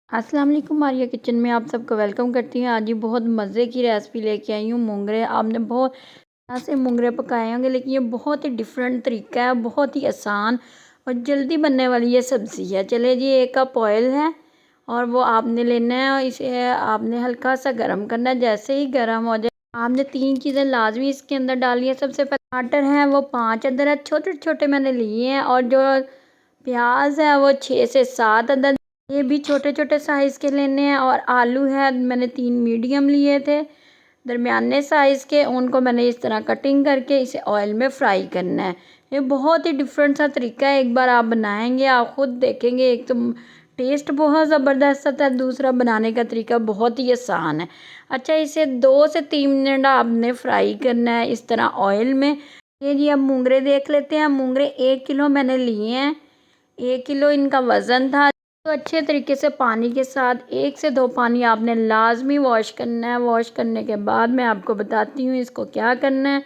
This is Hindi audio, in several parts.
अस्सलाम वालेकुम मारिया किचन में आप सबको वेलकम करती हूँ। आज ये बहुत मज़े की रेसिपी लेके आई हूँ मोंगरे। आपने बहुत तरह से मोंगरे पकाए होंगे लेकिन ये बहुत ही डिफरेंट तरीका है, बहुत ही आसान और जल्दी बनने वाली ये सब्ज़ी है। चले जी, 1 कप ऑयल है और वो आपने लेना है और इसे आपने हल्का सा गर्म करना है। जैसे ही गर्म हो जाए आपने 3 चीज़ें लाजमी इसके अंदर डालनी है। सबसे पहले टमाटर है वो 5 अदरक छोटे छोटे मैंने लिए हैं और जो प्याज है वो 6 से 7 अदद ये भी छोटे छोटे साइज़ के लेने हैं। और आलू है मैंने 3 मीडियम लिए थे दरमियाने साइज़ के, उनको मैंने इस तरह कटिंग करके इसे ऑयल में फ्राई करना है। ये बहुत ही डिफरेंट सा तरीका है, एक बार आप बनाएंगे आप ख़ुद देखेंगे। एक तो टेस्ट बहुत ज़बरदस्त आता है, दूसरा बनाने का तरीका बहुत ही आसान है। अच्छा, इसे 2 से 3 मिनट आपने फ्राई करना है इस तरह ऑयल में। ये जी अब मूंगरे देख लेते हैं। मूंगरे 1 किलो मैंने लिए हैं, 1 किलो इनका वज़न था। तो अच्छे तरीके से पानी के साथ 1 से 2 पानी आपने लाजमी वॉश करना है। वॉश करने के बाद मैं आपको बताती हूँ इसको क्या करना है।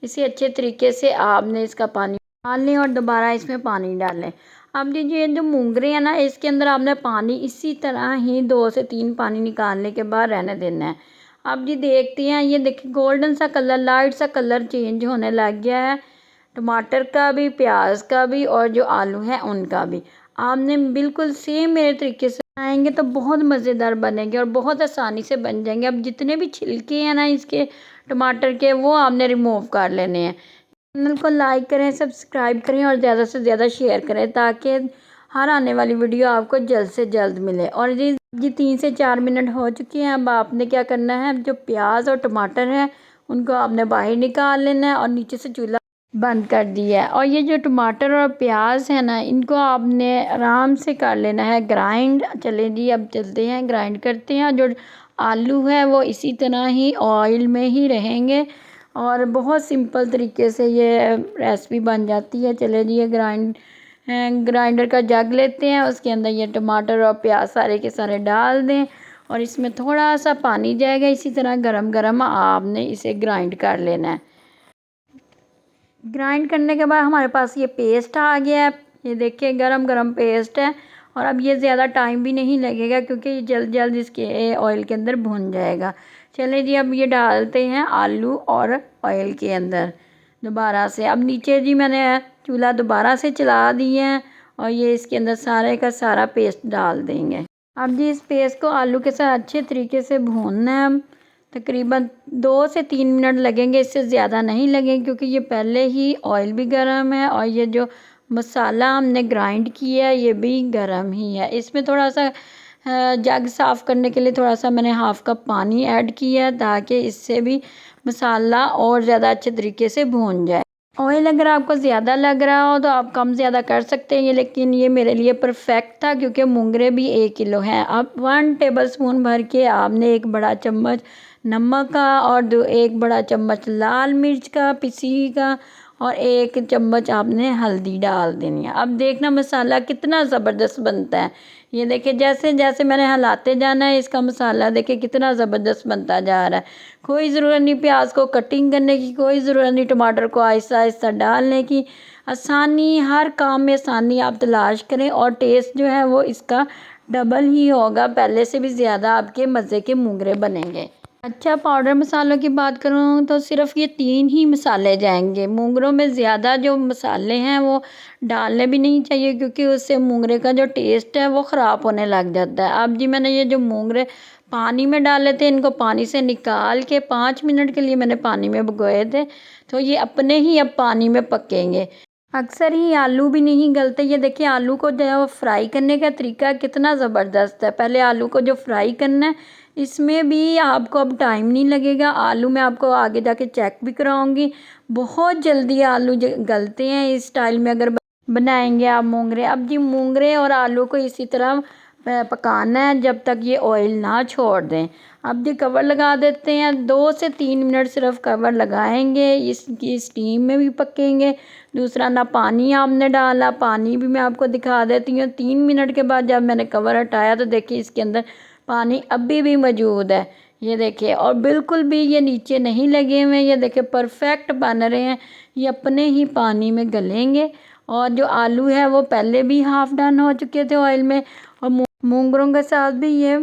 इसे अच्छे तरीके से आपने इसका पानी डाल लें और दोबारा इसमें पानी डालें। अब ये जो मूंगरे हैं ना, इसके अंदर आपने पानी इसी तरह ही 2 से 3 पानी निकालने के बाद रहने देना है। अब जी देखते हैं, ये देखिए गोल्डन सा कलर, लाइट सा कलर चेंज होने लग गया है टमाटर का भी, प्याज का भी और जो आलू हैं उनका भी। आपने बिल्कुल सेम मेरे तरीके से बनाएंगे तो बहुत मज़ेदार बनेंगे और बहुत आसानी से बन जाएंगे। अब जितने भी छिलके हैं ना इसके टमाटर के, वो आपने रिमूव कर लेने हैं। चैनल को लाइक करें, सब्सक्राइब करें और ज़्यादा से ज़्यादा शेयर करें ताकि हर आने वाली वीडियो आपको जल्द से जल्द मिले। और जी 3 से 4 मिनट हो चुके हैं। अब आपने क्या करना है, जो प्याज और टमाटर हैं उनको आपने बाहर निकाल लेना है और नीचे से चूल्हा बंद कर दिया है। और ये जो टमाटर और प्याज है ना, इनको आपने आराम से कर लेना है ग्राइंड। चले जी अब चलते हैं ग्राइंड करते हैं। जो आलू है वो इसी तरह ही ऑयल में ही रहेंगे और बहुत सिंपल तरीके से ये रेसिपी बन जाती है। चले जी ये ग्राइंडर का जग लेते हैं, उसके अंदर ये टमाटर और प्याज सारे के सारे डाल दें और इसमें थोड़ा सा पानी जाएगा। इसी तरह गरम गरम आपने इसे ग्राइंड कर लेना है। ग्राइंड करने के बाद हमारे पास ये पेस्ट आ गया है। ये देखिए गरम गरम पेस्ट है और अब ये ज़्यादा टाइम भी नहीं लगेगा क्योंकि ये जल्द जल्द इसके ऑयल के अंदर भुन जाएगा। चलिए जी अब ये डालते हैं आलू और ऑयल के अंदर दोबारा से। अब नीचे जी मैंने चूल्हा दोबारा से चला दिए हैं और ये इसके अंदर सारे का सारा पेस्ट डाल देंगे। अब जी इस पेस्ट को आलू के साथ अच्छे तरीके से भूनना है। तकरीबन 2 से 3 मिनट लगेंगे, इससे ज़्यादा नहीं लगेंगे क्योंकि ये पहले ही ऑयल भी गर्म है और ये जो मसाला हमने ग्राइंड किया है ये भी गर्म ही है। इसमें थोड़ा सा जग साफ़ करने के लिए थोड़ा सा मैंने हाफ़ कप पानी ऐड किया है ताकि इससे भी मसाला और ज़्यादा अच्छे तरीके से भून जाए। ऑयल अगर आपको ज़्यादा लग रहा हो तो आप कम ज़्यादा कर सकते हैं, लेकिन ये मेरे लिए परफेक्ट था क्योंकि मूंगरे भी 1 किलो हैं। अब 1 टेबलस्पून भर के आपने 1 बड़ा चम्मच नमक का और 1 बड़ा चम्मच लाल मिर्च का पिसी का और 1 चम्मच आपने हल्दी डाल देनी है। अब देखना मसाला कितना ज़बरदस्त बनता है। ये देखिए जैसे जैसे मैंने हिलाते जाना है इसका मसाला देखिए कितना ज़बरदस्त बनता जा रहा है। कोई ज़रूरत नहीं प्याज को कटिंग करने की, कोई ज़रूरत नहीं टमाटर को आहिस्ता आहिस्ता डालने की। आसानी, हर काम में आसानी आप तलाश करें और टेस्ट जो है वो इसका डबल ही होगा, पहले से भी ज़्यादा आपके मज़े के मूंगरे बनेंगे। अच्छा, पाउडर मसालों की बात करूँ तो सिर्फ़ ये 3 ही मसाले जाएंगे। मूंगरों में ज़्यादा जो मसाले हैं वो डालने भी नहीं चाहिए क्योंकि उससे मूंगरे का जो टेस्ट है वो ख़राब होने लग जाता है। अब जी मैंने ये जो मूंगरे पानी में डाले थे इनको पानी से निकाल के 5 मिनट के लिए मैंने पानी में भिगोए थे, तो ये अपने ही अब पानी में पकेंगे। अक्सर ही आलू भी नहीं गलते। ये देखिए आलू को जो फ्राई करने का तरीका कितना ज़बरदस्त है। पहले आलू को जो फ्राई करना है, इसमें भी आपको अब टाइम नहीं लगेगा। आलू मैं आपको आगे जाके चेक भी कराऊंगी। बहुत जल्दी आलू गलते हैं इस स्टाइल में अगर बनाएंगे आप मूंगरे। अब जी मूंगरे और आलू को इसी तरह पकाना है जब तक ये ऑयल ना छोड़ दें। अब जी कवर लगा देते हैं, 2 से 3 मिनट सिर्फ कवर लगाएंगे, इसकी स्टीम में भी पकेंगे। दूसरा ना पानी आपने डाला, पानी भी मैं आपको दिखा देती हूँ। 3 मिनट के बाद जब मैंने कवर हटाया तो देखिए इसके अंदर पानी अभी भी मौजूद है। ये देखिए और बिल्कुल भी ये नीचे नहीं लगे हुए। ये देखिए परफेक्ट बन रहे हैं, ये अपने ही पानी में गलेंगे। और जो आलू है वो पहले भी हाफ़ डन हो चुके थे ऑयल में और मूंगरों के साथ भी ये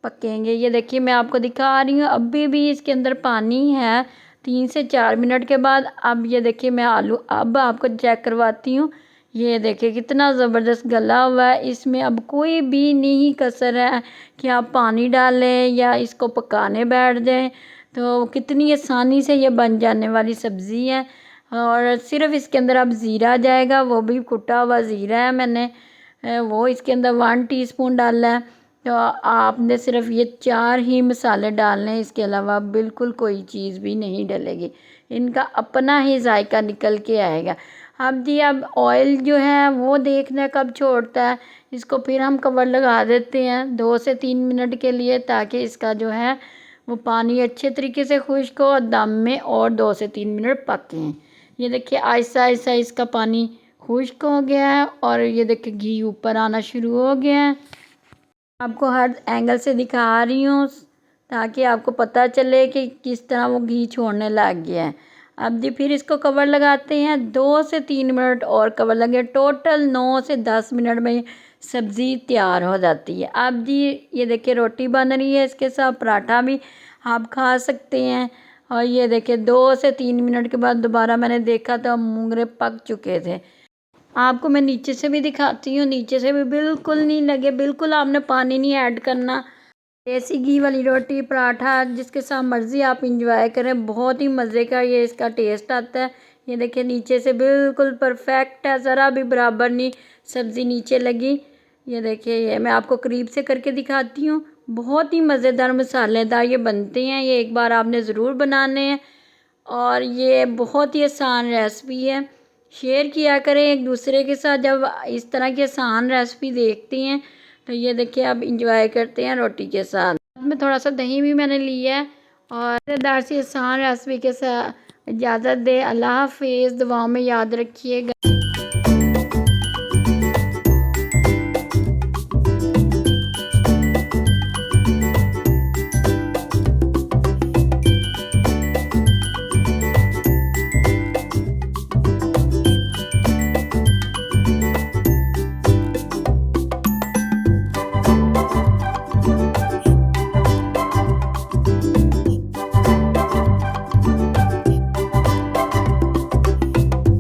पकेंगे। ये देखिए मैं आपको दिखा रही हूँ, अभी भी इसके अंदर पानी है 3 से 4 मिनट के बाद। अब ये देखिए मैं आलू अब आपको चेक करवाती हूँ। ये देखिए कितना ज़बरदस्त गला हुआ है, इसमें अब कोई भी नहीं कसर है कि आप पानी डालें या इसको पकाने बैठ जाएं। तो कितनी आसानी से ये बन जाने वाली सब्ज़ी है। और सिर्फ इसके अंदर अब ज़ीरा जाएगा, वो भी कुटा हुआ ज़ीरा है, मैंने वो इसके अंदर 1 टीस्पून डाला है। तो आपने सिर्फ ये 4 ही मसाले डालने हैं, इसके अलावा बिल्कुल कोई चीज़ भी नहीं डलेगी। इनका अपना ही जायका निकल के आएगा। अब जी अब ऑयल जो है वो देखना कब छोड़ता है, इसको फिर हम कवर लगा देते हैं 2 से 3 मिनट के लिए, ताकि इसका जो है वो पानी अच्छे तरीके से खुश्क हो और दम में और 2 से 3 मिनट पकें। ये देखिए आहिस्ता आहिस्ता इसका पानी खुश्क हो गया है और ये देखिए घी ऊपर आना शुरू हो गया है। आपको हर एंगल से दिखा रही हूँ ताकि आपको पता चले कि किस तरह वो घी छोड़ने लग गया है। अब जी फिर इसको कवर लगाते हैं 2 से 3 मिनट और कवर लगे, टोटल 9 से 10 मिनट में सब्ज़ी तैयार हो जाती है। अब जी ये देखिए रोटी बन रही है, इसके साथ पराठा भी आप खा सकते हैं। और ये देखिए 2 से 3 मिनट के बाद दोबारा मैंने देखा तो मूंगरे पक चुके थे। आपको मैं नीचे से भी दिखाती हूँ, नीचे से भी बिल्कुल नहीं लगे, बिल्कुल आपने पानी नहीं ऐड करना। देसी घी वाली रोटी पराठा जिसके साथ मर्ज़ी आप इंजॉय करें, बहुत ही मज़े का ये इसका टेस्ट आता है। ये देखिए नीचे से बिल्कुल परफेक्ट है, ज़रा भी बराबर नहीं सब्ज़ी नीचे लगी। ये देखिए ये मैं आपको करीब से करके दिखाती हूँ, बहुत ही मज़ेदार मसालेदार ये बनते हैं। ये एक बार आपने ज़रूर बनाने हैं और ये बहुत ही आसान रेसिपी है। शेयर किया करें एक दूसरे के साथ, जब इस तरह की आसान रेसिपी देखते हैं तो ये देखिए अब इंजॉय करते हैं रोटी के साथ। में थोड़ा सा दही भी मैंने लिया है और मज़ेदार सी आसान रेसिपी के साथ इजाज़त दे। अल्लाह हाफ़िज़, दुआओं में याद रखिएगा।